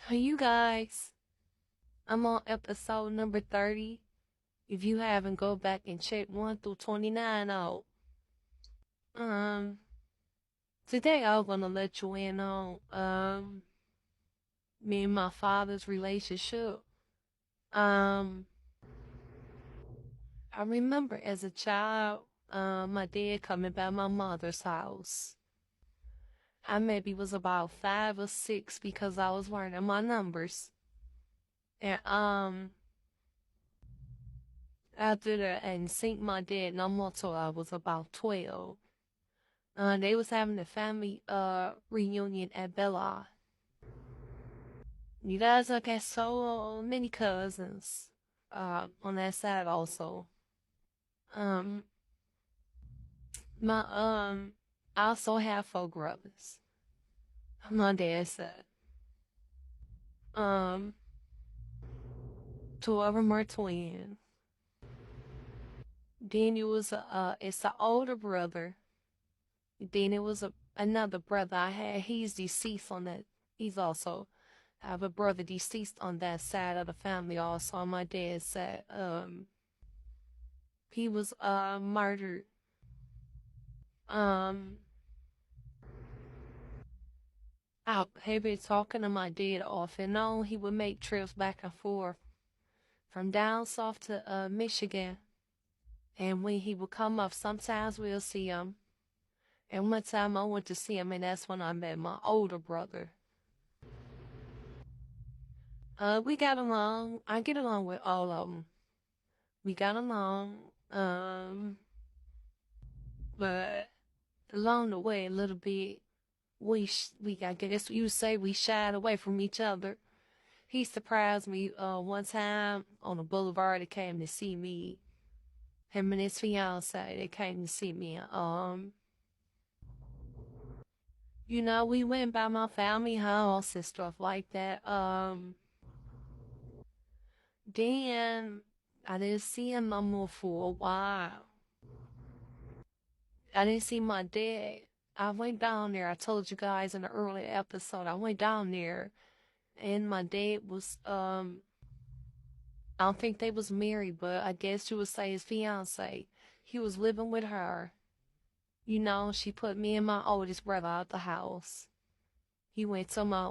Hey, you guys, I'm on episode number 30. If you haven't, go back and check 1 through 29 out. Um, Today I'm gonna let you in on me and my father's relationship. Um, I remember as a child, my dad coming by my mother's house. I maybe was about 5 or 6 because I was learning my numbers. And after that, I didn't see my dad no more till I was about 12. They was having a family reunion at Bella. You guys I got so many cousins on that side also. Um my I also have 4 brothers on my dad's side. Um 2 of them are twins. Then it was it's an older brother. Then it was another brother I had. He's deceased on that. He's also I have a brother deceased on that side of the family also on my dad's side. He was murdered. Um I had been talking to my dad off and on. He would make trips back and forth from down south to Michigan. And when he would come up, sometimes we'll see him. And one time I went to see him, and that's when I met my older brother. We got along. I get along with all of them. We got along. But along the way, a little bit, we I guess you say we shied away from each other. He surprised me one time on the boulevard. He came to see me. Him and his fiance, they came to see me. We went by my family house and stuff like that. Then I didn't see him no more for a while. I didn't see my dad. I went down there. I told you guys in the early episode. I went down there, and my dad was I don't think they was married, but I guess you would say his fiance. He was living with her. She put me and my oldest brother out the house. We went to my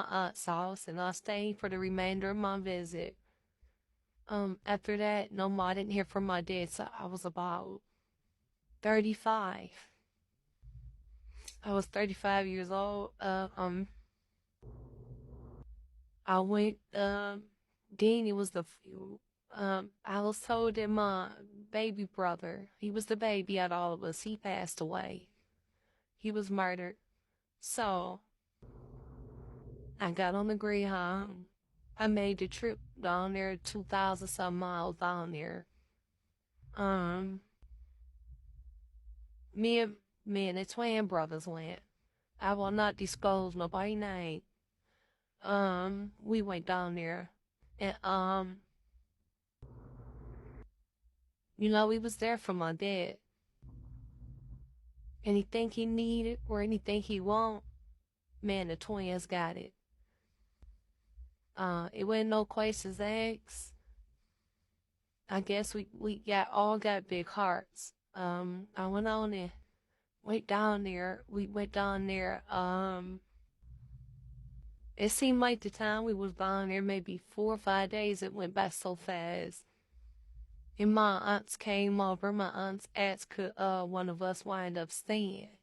aunt's house and I stayed for the remainder of my visit. After that, no more, I didn't hear from my dad, so I was about 35. I was 35 years old. I went, then it was I was told that my baby brother, he was the baby out of all of us, he passed away. He was murdered. So I got on the Greyhound. I made the trip down there, 2,000 some miles down there. Um, me and me and the twin brothers went. I will not disclose nobody's name. We went down there, and we was there for my dad. Anything he needed or anything he want, man, the twins got it. It wasn't no questions asked. I guess we got big hearts. I went on and went down there. We went down there. It seemed like the time we was down there, maybe 4 or 5 days, it went by so fast. And my aunts came over. My aunts asked could one of us wind up staying.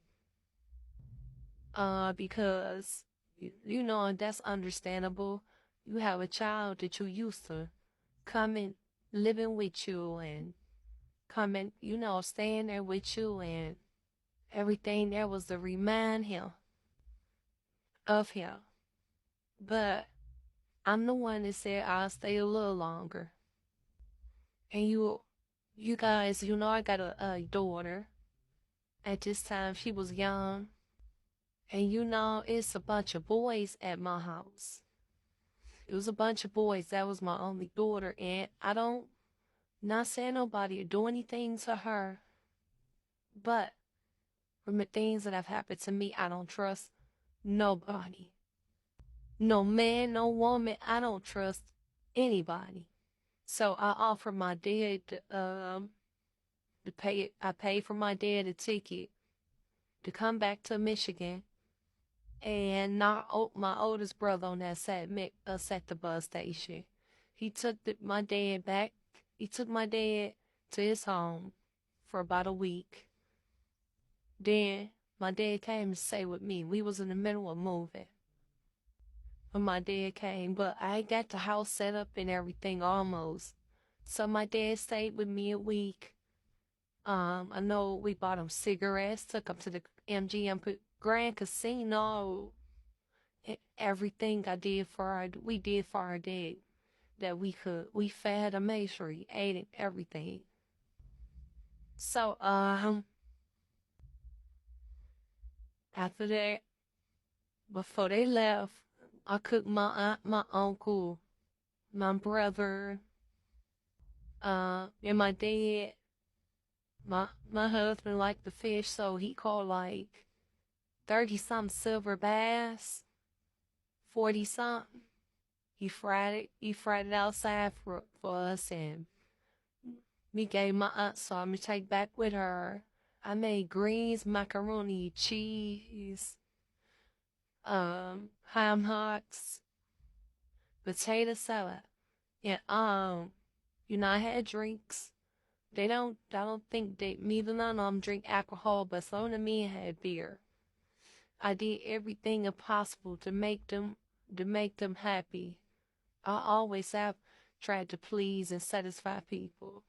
Because and that's understandable. You have a child that you used to coming living with you and coming, staying there with you and everything there was to remind him of him. But I'm the one that said I'll stay a little longer. And you guys, I got a daughter. At this time, she was young. And it's a bunch of boys at my house. It was a bunch of boys. That was my only daughter. And not saying nobody or do anything to her. But from the things that have happened to me, I don't trust nobody. No man, no woman, I don't trust anybody. So I offered my dad to pay it. I paid for my dad a ticket to come back to Michigan and knock my oldest brother on that sat us at the bus station. He took my dad back. He took my dad to his home for about a week. Then my dad came to stay with me. We was in the middle of moving when my dad came, but I got the house set up and everything almost. So my dad stayed with me a week. I know we bought him cigarettes, took him to the MGM Grand Casino. Everything we did for our dad that we could. We fed him, made sure he ate it, everything. So, after that, before they left, I cooked my aunt, my uncle, my brother, and my dad. My husband liked the fish, so he caught like 30-something silver bass, 40-something. He fried it outside for us, and we gave my aunt some to take back with her. I made greens, macaroni, cheese, ham hocks, potato salad, and I had drinks. I don't think neither none of them drink alcohol, but some of the men had beer. I did everything possible to make them happy. I always have tried to please and satisfy people.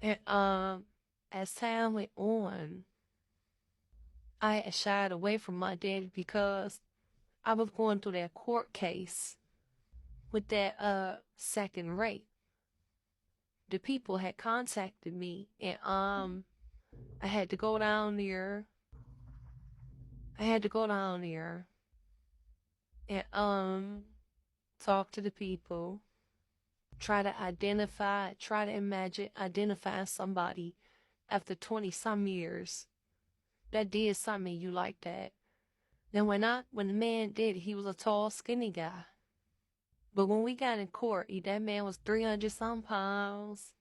And as time went on, I had shied away from my daddy because I was going through that court case with that second rape. The people had contacted me, and I had to go down there. And talk to the people, try to identify somebody after 20-some years that did something you like that. Then when the man did it, he was a tall, skinny guy. But when we got in court, that man was 300-some pounds,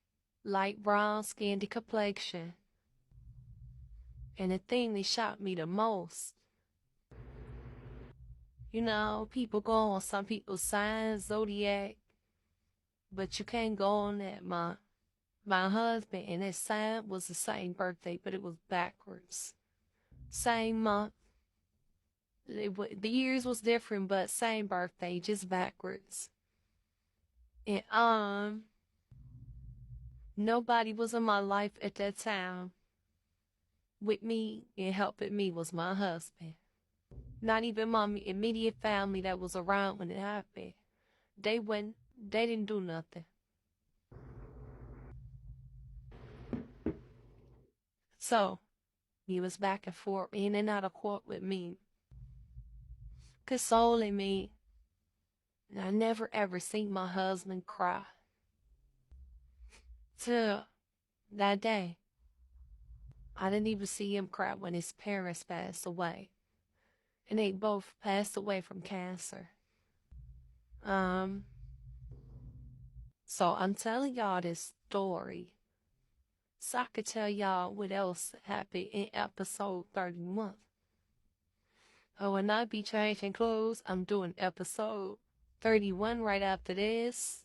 light brown skin, the complexion. And the thing that shocked me the most, people go on some people's signs, zodiac, but you can't go on that. My husband and his sign was the same birthday, but it was backwards. Same month. The years was different, but same birthday, just backwards. And nobody was in my life at that time with me and helping me was my husband. Not even my immediate family that was around when it happened. They didn't do nothing. So he was back and forth, in and out of court with me, consoling me. And I never ever seen my husband cry. Till that day. I didn't even see him cry when his parents passed away. And they both passed away from cancer. So I'm telling y'all this story so I could tell y'all what else happened in episode 31. I will not be changing clothes. I'm doing episode 31 right after this.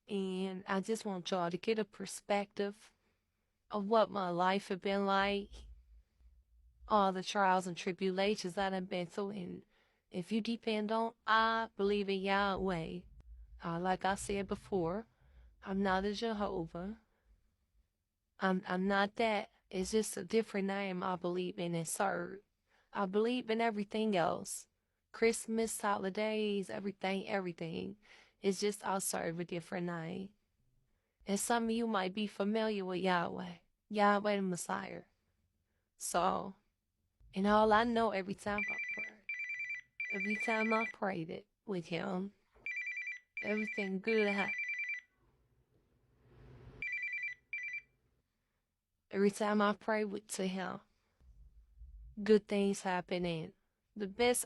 And I just want y'all to get a perspective of what my life had been like. All the trials and tribulations that I've been through. And if you depend on, I believe in Yahweh. Like I said before, I'm not a Jehovah. I'm not that. It's just a different name I believe in and serve. I believe in everything else. Christmas, holidays, everything. It's just I serve a different name. And some of you might be familiar with Yahweh the Messiah. So, and all I know every time I prayed it with him, everything good happened. Every time I pray to him, good things happen. And the best